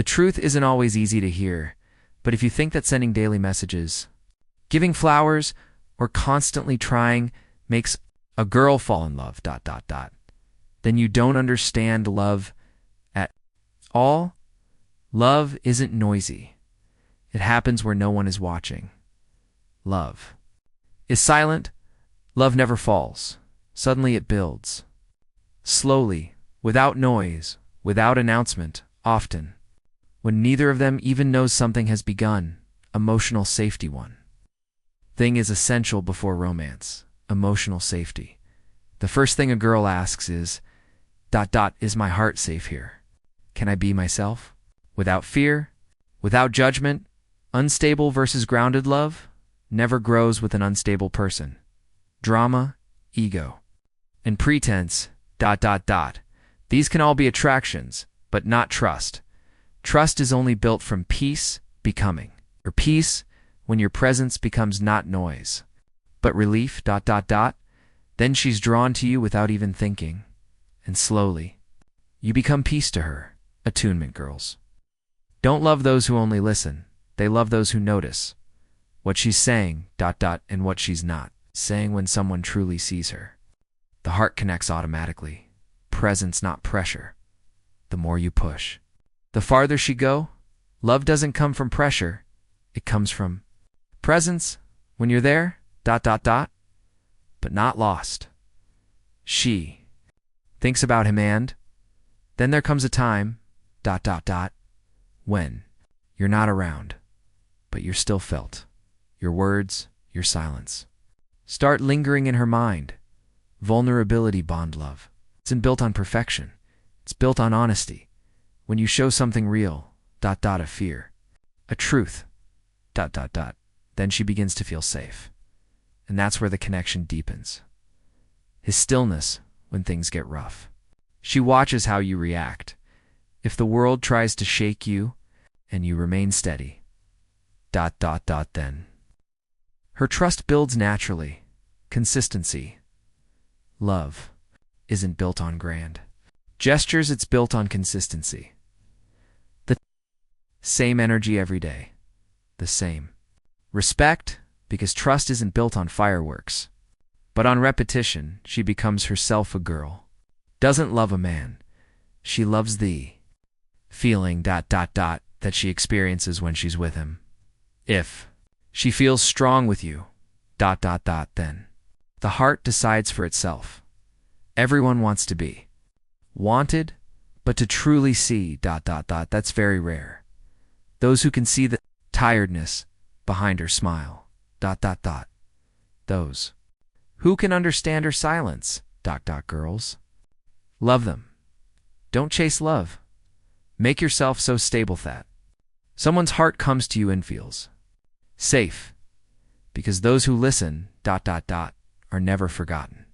The truth isn't always easy to hear, but if you think that sending daily messages, giving flowers, or constantly trying makes a girl fall in love, then you don't understand love at all. Love isn't noisy. It happens where no one is watching. Love is silent. Love never falls. Suddenly it builds. Slowly, without noise, without announcement, often. When neither of them even knows something has begun, emotional safety one. Thing is essential before romance, emotional safety. The first thing a girl asks is, is my heart safe here? Can I be myself? Without fear, without judgment. Unstable versus grounded love never grows with an unstable person. Drama, ego, and pretense, These can all be attractions, but not trust. Trust is only built from peace becoming, or peace when your presence becomes not noise, but relief, Then she's drawn to you without even thinking, and slowly, you become peace to her. Attunement girls don't love those who only listen. They love those who notice what she's saying, and what she's not saying when someone truly sees her. The heart connects automatically. Presence, not pressure. The more you push, the farther she go. Love doesn't come from pressure. It comes from presence. When you're there, but not lost. She thinks about him, and then there comes a time, when you're not around, but you're still felt. Your words, your silence start lingering in her mind. Vulnerability bond love. It's built on perfection. It's built on honesty. When you show something real, a fear, a truth, then she begins to feel safe. And that's where the connection deepens. His stillness when things get rough. She watches how you react. If the world tries to shake you and you remain steady, then her trust builds naturally. Consistency. Love isn't built on grand gestures, it's built on consistency. The same energy every day. The same respect, because trust isn't built on fireworks, but on repetition. She becomes herself. A girl doesn't love a man. She loves the feeling that she experiences when she's with him. If she feels strong with you, then the heart decides for itself. Everyone wants to be wanted, but to truly see, that's very rare. Those who can see the tiredness behind her smile, those who can understand her silence, girls. Love them. Don't chase love. Make yourself so stable that someone's heart comes to you and feels safe, because those who listen, are never forgotten.